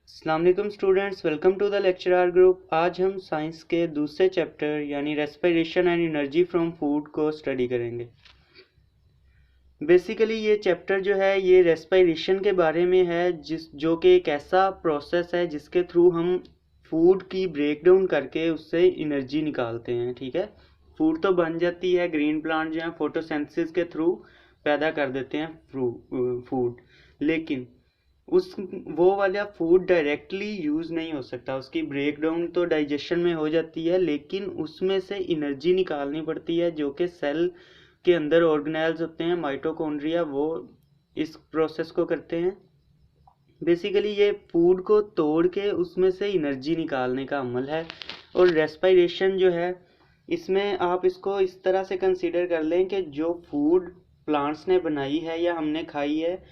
अस्सलाम वालेकुम students, welcome to the lecture R group. आज हम साइंस के दूसरे चैप्टर यानी respiration and energy from food को स्टडी करेंगे। बेसिकली ये चैप्टर जो है ये रेस्पिरेशन के बारे में है, जो कि एक ऐसा प्रोसेस है जिसके थ्रू हम फूड की ब्रेकडाउन करके उससे एनर्जी निकालते हैं। ठीक है, फूड तो बन जाती है, ग्रीन प्लांट जो है फोटोसिंथेसिस के थ्रू पैदा कर देते हैं फूड, लेकिन उस वो वाला फूड डायरेक्टली यूज़ नहीं हो सकता। उसकी ब्रेकडाउन तो डाइजेशन में हो जाती है, लेकिन उसमें से एनर्जी निकालनी पड़ती है, जो कि सेल के अंदर ऑर्गेनेल्स होते हैं, माइटोकॉन्ड्रिया, वो इस प्रोसेस को करते हैं। बेसिकली ये फूड को तोड़ के उसमें से एनर्जी निकालने का अमल है। और रेस्पिरेशन जो है, इसमें आप इसको इस तरह से कंसीडर कर लें कि जो फूड प्लांट्स ने बनाई है या हमने खाई है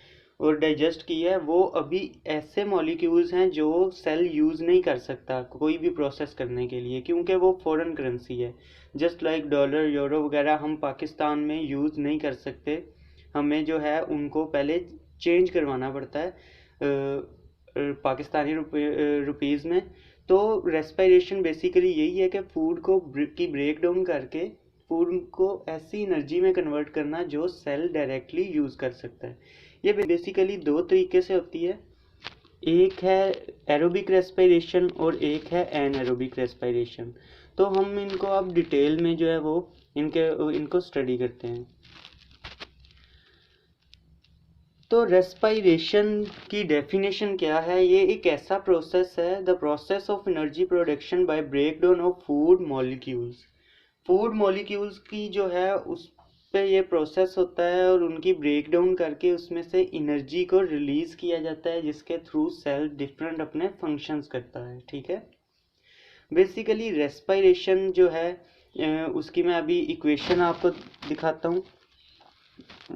और डाइजेस्ट की है, वो अभी ऐसे मॉलिक्यूल्स हैं जो सेल यूज़ नहीं कर सकता कोई भी प्रोसेस करने के लिए, क्योंकि वो फॉरेन करेंसी है। जस्ट लाइक डॉलर, यूरो वगैरह हम पाकिस्तान में यूज़ नहीं कर सकते, हमें जो है उनको पहले चेंज करवाना पड़ता है पाकिस्तानी रुपीज़ में। तो रेस्पिरेशन बेसिकली यही है कि फूड को की ब्रेक डाउन करके फूड को ऐसी एनर्जी में कन्वर्ट करना जो सेल डायरेक्टली यूज़ कर सकता है। ये बेसिकली दो तरीके से होती है, एक है एरोबिक रेस्पिरेशन और एक है एनएरोबिक रेस्पिरेशन। तो हम इनको अब डिटेल में जो है वो इनको स्टडी करते हैं। तो रेस्पिरेशन की डेफिनेशन क्या है? ये एक ऐसा प्रोसेस है, the process of energy production by breakdown of food molecules. Food molecules की जो है उस पे ये प्रोसेस होता है और उनकी ब्रेकडाउन करके उसमें से एनर्जी को रिलीज किया जाता है, जिसके थ्रू सेल डिफरेंट अपने फंक्शंस करता है। ठीक है, बेसिकली रेस्पिरेशन जो है उसकी मैं अभी इक्वेशन आपको दिखाता हूँ।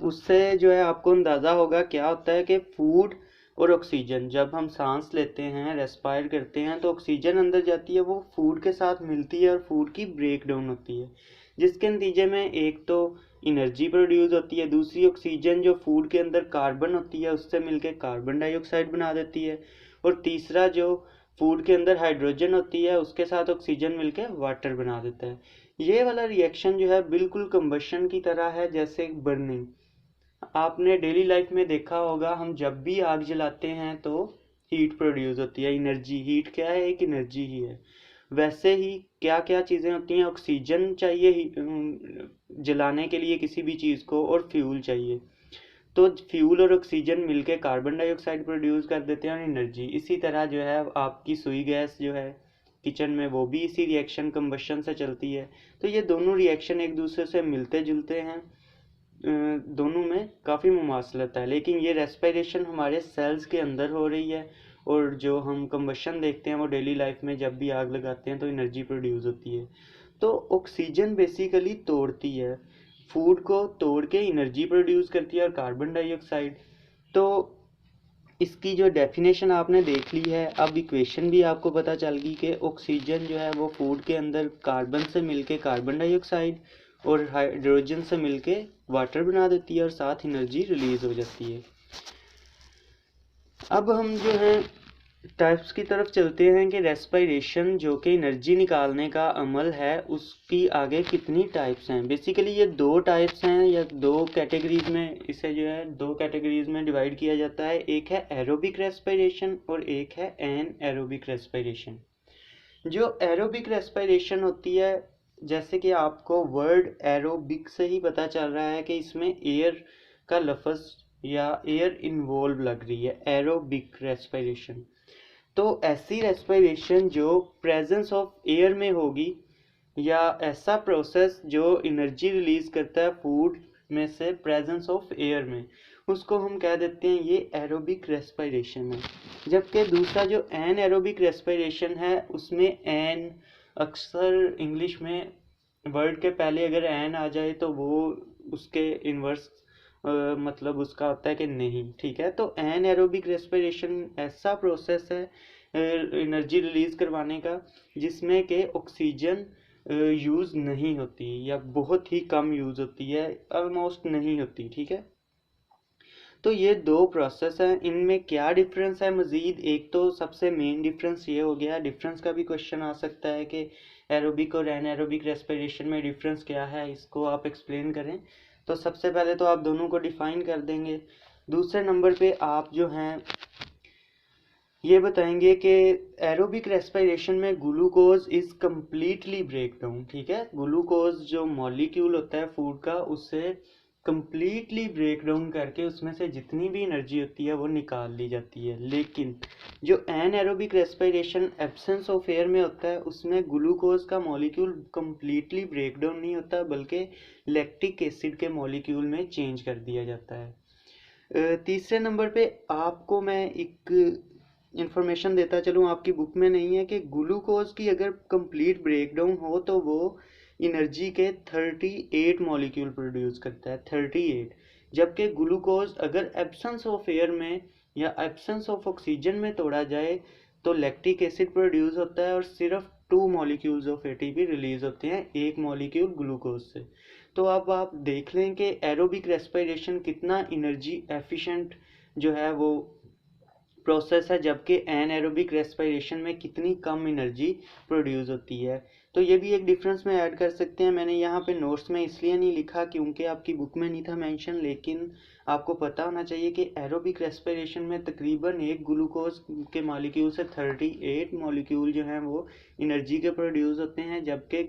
उससे जो है आपको अंदाज़ा होगा क्या होता है कि फूड और ऑक्सीजन, जब हम सांस लेते हैं, रेस्पायर करते हैं, तो ऑक्सीजन अंदर जाती है, वो फूड के साथ मिलती है और फूड की ब्रेक डाउन होती है, जिसके नतीजे में एक तो एनर्जी प्रोड्यूस होती है, दूसरी ऑक्सीजन जो फूड के अंदर कार्बन होती है उससे मिलकर कार्बन डाइऑक्साइड बना देती है, और तीसरा जो फूड के अंदर हाइड्रोजन होती है उसके साथ ऑक्सीजन मिलकर वाटर बना देता है। ये वाला रिएक्शन जो है बिल्कुल कंबशन की तरह है, जैसे बर्निंग। आपने डेली लाइफ में देखा होगा, हम जब भी आग जलाते हैं तो हीट प्रोड्यूस होती है, एनर्जी। हीट क्या है? एक एनर्जी ही है। वैसे ही क्या क्या चीज़ें होती हैं, ऑक्सीजन चाहिए जलाने के लिए किसी भी चीज़ को, और फ्यूल चाहिए। तो फ्यूल और ऑक्सीजन मिलके कार्बन डाइऑक्साइड प्रोड्यूस कर देते हैं और एनर्जी। इसी तरह जो है आपकी सुई गैस जो है किचन में, वो भी इसी रिएक्शन कंबशन से चलती है। तो ये दोनों रिएक्शन एक दूसरे से मिलते जुलते हैं, दोनों में काफ़ी मुमासलत है। लेकिन ये रेस्पिरेशन हमारे सेल्स के अंदर हो रही है, और जो हम कंबशन देखते हैं वो डेली लाइफ में जब भी आग लगाते हैं तो एनर्जी प्रोड्यूस होती है। तो ऑक्सीजन बेसिकली तोड़ती है, फूड को तोड़ के एनर्जी प्रोड्यूस करती है, और कार्बन डाइऑक्साइड। तो इसकी जो डेफिनेशन आपने देख ली है, अब इक्वेशन भी आपको पता चल गई कि ऑक्सीजन जो है वो फूड के अंदर कार्बन से मिलके कार्बन डाइऑक्साइड और हाइड्रोजन से मिलके वाटर बना देती है, और साथ एनर्जी रिलीज हो जाती है। अब हम जो है टाइप्स की तरफ चलते हैं कि रेस्पिरेशन जो कि एनर्जी निकालने का अमल है, उसकी आगे कितनी टाइप्स हैं। बेसिकली ये दो टाइप्स हैं, या दो कैटेगरीज में इसे जो है दो कैटेगरीज में डिवाइड किया जाता है। एक है एरोबिक रेस्पिरेशन और एक है एन एरोबिक रेस्पिरेशन। जो एरोबिक रेस्पिरेशन होती है, जैसे कि आपको वर्ड एरोबिक से ही पता चल रहा है कि इसमें एयर का लफ्ज़ या एयर इन्वॉल्व लग रही है, एरोबिक रेस्पिरेशन। तो ऐसी रेस्पिरेशन जो प्रेजेंस ऑफ एयर में होगी, या ऐसा प्रोसेस जो एनर्जी रिलीज करता है फूड में से प्रेजेंस ऑफ एयर में, उसको हम कह देते हैं ये एरोबिक रेस्पिरेशन है। जबकि दूसरा जो एन एरोबिक रेस्पिरेशन है, उसमें एन अक्सर इंग्लिश में वर्ड के पहले अगर एन आ जाए तो वो उसके इन्वर्स मतलब उसका होता है कि नहीं। ठीक है, तो एन एरोबिक रेस्पिरेशन ऐसा प्रोसेस है एनर्जी रिलीज करवाने का, जिसमें कि ऑक्सीजन यूज़ नहीं होती, या बहुत ही कम यूज़ होती है, ऑलमोस्ट नहीं होती। ठीक है, तो ये दो प्रोसेस हैं, इनमें क्या डिफरेंस है मज़ीद, एक तो सबसे मेन डिफरेंस ये हो गया, डिफरेंस का भी क्वेश्चन आ सकता है कि एरोबिक और एनाएरोबिक रेस्पिरेशन में डिफरेंस क्या है, इसको आप एक्सप्लेन करें। तो सबसे पहले तो आप दोनों को डिफाइन कर देंगे। दूसरे नंबर पे आप जो हैं ये बताएंगे कि एरोबिक रेस्पिरेशन में glucose is completely break down, ठीक है। ग्लूकोज जो मॉलिक्यूल होता है फूड का, उससे कम्प्लीटली ब्रेक डाउन करके उसमें से जितनी भी एनर्जी होती है वो निकाल ली जाती है। लेकिन जो anaerobic respiration absence of air में होता है, उसमें ग्लूकोज का मॉलिक्यूल कम्प्लीटली ब्रेक डाउन नहीं होता, बल्कि लैक्टिक एसिड के मॉलिक्यूल में चेंज कर दिया जाता है। तीसरे नंबर पे आपको मैं एक इंफॉर्मेशन देता चलूँ, आपकी बुक में नहीं है, कि ग्लूकोज की अगर कंप्लीट ब्रेकडाउन हो तो वो एनर्जी के 38 मॉलिक्यूल प्रोड्यूस करता है, 38। जबकि ग्लूकोज अगर एब्सेंस ऑफ एयर में या एब्सेंस ऑफ ऑक्सीजन में तोड़ा जाए तो लैक्टिक एसिड प्रोड्यूस होता है और सिर्फ 2 मॉलिक्यूल्स ऑफ एटीपी रिलीज होते हैं एक मॉलिक्यूल ग्लूकोज से। तो अब आप देख लें कि एरोबिक रेस्पिरेशन कितना एनर्जी एफिशिएंट जो है वो प्रोसेस है, जबकि एनएरोबिक रेस्पिरेशन में कितनी कम एनर्जी प्रोड्यूस होती है। तो ये भी एक डिफरेंस में ऐड कर सकते हैं। मैंने यहाँ पे नोट्स में इसलिए नहीं लिखा क्योंकि आपकी बुक में नहीं था मेंशन, लेकिन आपको पता होना चाहिए कि एरोबिक रेस्पिरेशन में तकरीबन एक ग्लूकोज के मॉलिक्यूल से 38 मॉलिक्यूल जो हैं वो एनर्जी के प्रोड्यूस होते हैं, जबकि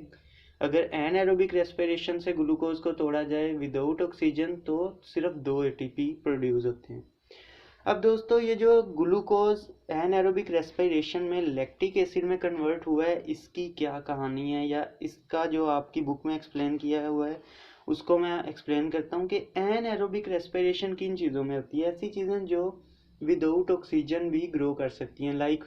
अगर एनएरोबिक रेस्पिरेशन से ग्लूकोज को तोड़ा जाए विदाउट ऑक्सीजन तो सिर्फ 2 एटीपी प्रोड्यूस होते हैं। अब दोस्तों ये जो ग्लूकोज एनाएरोबिक रेस्पिरेशन में लैक्टिक एसिड में कन्वर्ट हुआ है, इसकी क्या कहानी है या इसका जो आपकी बुक में एक्सप्लेन किया हुआ है उसको मैं एक्सप्लेन करता हूँ कि एनाएरोबिक रेस्पिरेशन किन चीज़ों में होती है। ऐसी चीज़ें जो विदाउट ऑक्सीजन भी ग्रो कर सकती हैं, लाइक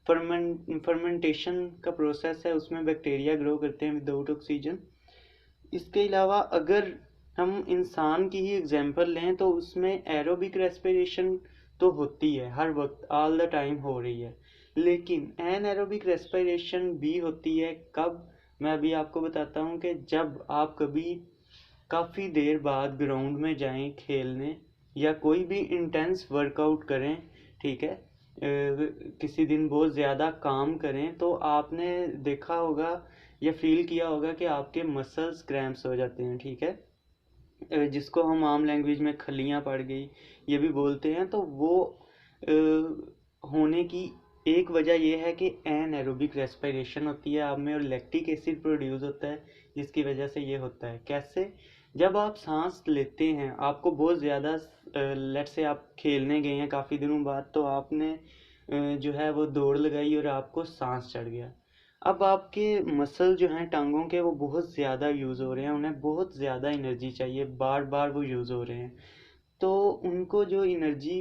फर्मेंटेशन का प्रोसेस है, उसमें बैक्टीरिया ग्रो करते हैं विदाउट ऑक्सीजन। इसके अलावा अगर हम इंसान की ही एग्जांपल लें तो उसमें एरोबिक रेस्पिरेशन तो होती है, हर वक्त ऑल द टाइम हो रही है, लेकिन एनएरोबिक रेस्पिरेशन भी होती है। कब? मैं अभी आपको बताता हूँ कि जब आप कभी काफ़ी देर बाद ग्राउंड में जाएं खेलने या कोई भी इंटेंस वर्कआउट करें, ठीक है, किसी दिन बहुत ज़्यादा काम करें, तो आपने देखा होगा या फील किया होगा कि आपके मसल्स क्रैम्प्स हो जाते हैं, ठीक है, जिसको हम आम लैंग्वेज में खलियाँ पड़ गई ये भी बोलते हैं। तो वो होने की एक वजह यह है कि एनएरोबिक रेस्पिरेशन होती है आप में और लैक्टिक एसिड प्रोड्यूस होता है, जिसकी वजह से ये होता है। कैसे? जब आप सांस लेते हैं, आपको बहुत ज़्यादा लेट्स से आप खेलने गए हैं काफ़ी दिनों बाद, तो आपने जो है वो दौड़ लगाई और आपको सांस चढ़ गया। अब आपके मसल जो हैं टांगों के वो बहुत ज़्यादा यूज़ हो रहे हैं, उन्हें बहुत ज़्यादा एनर्जी चाहिए, बार बार वो यूज़ हो रहे हैं, तो उनको जो एनर्जी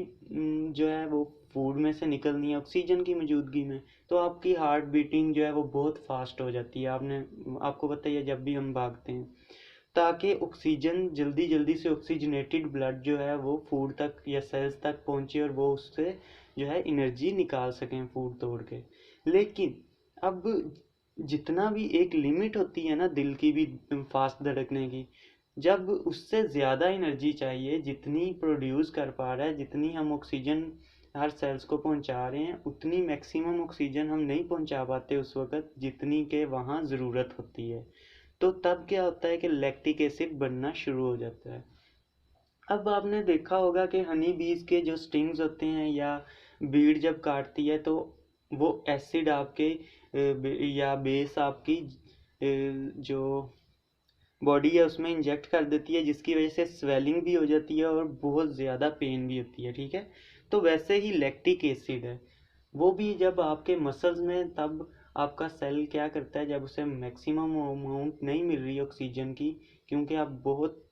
जो है वो फूड में से निकलनी है ऑक्सीजन की मौजूदगी में, तो आपकी हार्ट बीटिंग जो है वो बहुत फास्ट हो जाती है। आपको पता ही है जब भी हम भागते हैं, ताकि ऑक्सीजन जल्दी जल्दी से ऑक्सीजनेटेड ब्लड जो है वो फूड तक या सेल्स तक पहुंचे और वो उससे जो है एनर्जी निकाल सकें फूड तोड़ के। लेकिन अब जितना भी एक लिमिट होती है ना दिल की भी फास्ट धड़कने की, जब उससे ज़्यादा एनर्जी चाहिए, जितनी प्रोड्यूस कर पा रहा है, जितनी हम ऑक्सीजन हर सेल्स को पहुंचा रहे हैं, उतनी मैक्सिमम ऑक्सीजन हम नहीं पहुंचा पाते उस वक़्त जितनी के वहाँ ज़रूरत होती है। तो तब क्या होता है कि लैक्टिक एसिड बनना शुरू हो जाता है। अब आपने देखा होगा कि हनी बीज के जो स्टिंग्स होते हैं या बीड जब काटती है तो वो एसिड आपके या बेस आपकी जो बॉडी है उसमें इंजेक्ट कर देती है, जिसकी वजह से स्वेलिंग भी हो जाती है और बहुत ज़्यादा पेन भी होती है, ठीक है। तो वैसे ही लैक्टिक एसिड है, वो भी जब आपके मसल्स में, तब आपका सेल क्या करता है, जब उसे मैक्सिमम अमाउंट नहीं मिल रही ऑक्सीजन की, क्योंकि आप बहुत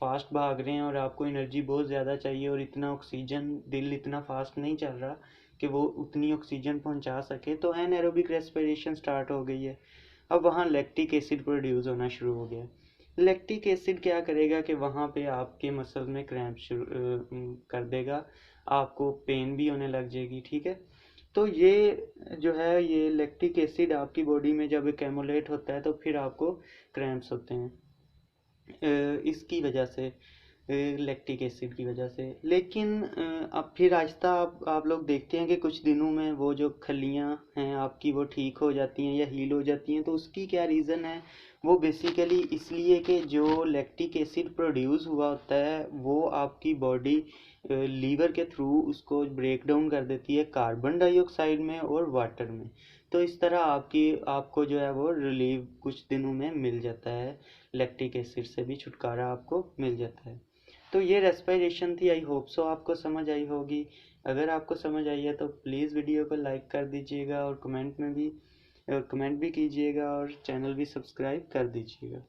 फास्ट भाग रहे हैं और आपको एनर्जी बहुत ज़्यादा चाहिए और इतना ऑक्सीजन, दिल इतना फास्ट नहीं चल रहा कि वो उतनी ऑक्सीजन पहुंचा सके, तो एनएरोबिक रेस्पिरेशन स्टार्ट हो गई है। अब वहाँ लैक्टिक एसिड प्रोड्यूस होना शुरू हो गया। लैक्टिक एसिड क्या करेगा कि वहाँ पे आपके मसल में क्रैम्प शुरू कर देगा, आपको पेन भी होने लग जाएगी, ठीक है। तो ये जो है ये लैक्टिक एसिड आपकी बॉडी में जब एक्यूमुलेट होता है तो फिर आपको क्रैम्प्स होते हैं इसकी वजह से। लैक्टिक एसिड की वजह से। लेकिन अब फिर आहिस्ता आप लोग देखते हैं कि कुछ दिनों में वो जो खलियां हैं आपकी वो ठीक हो जाती हैं या हील हो जाती हैं। तो उसकी क्या रीज़न है? वो बेसिकली इसलिए कि जो लैक्टिक एसिड प्रोड्यूस हुआ होता है वो आपकी बॉडी लीवर के थ्रू उसको ब्रेक डाउन कर देती है कार्बन डाइऑक्साइड में और वाटर में। तो इस तरह आपको जो है वो रिलीव कुछ दिनों में मिल जाता है, लैक्टिक एसिड से भी छुटकारा आपको मिल जाता है। तो ये रेस्पिरेशन थी। आई होप सो आपको समझ आई होगी। अगर आपको समझ आई है तो प्लीज़ वीडियो को लाइक कर दीजिएगा और कमेंट भी कीजिएगा और चैनल भी सब्सक्राइब कर दीजिएगा।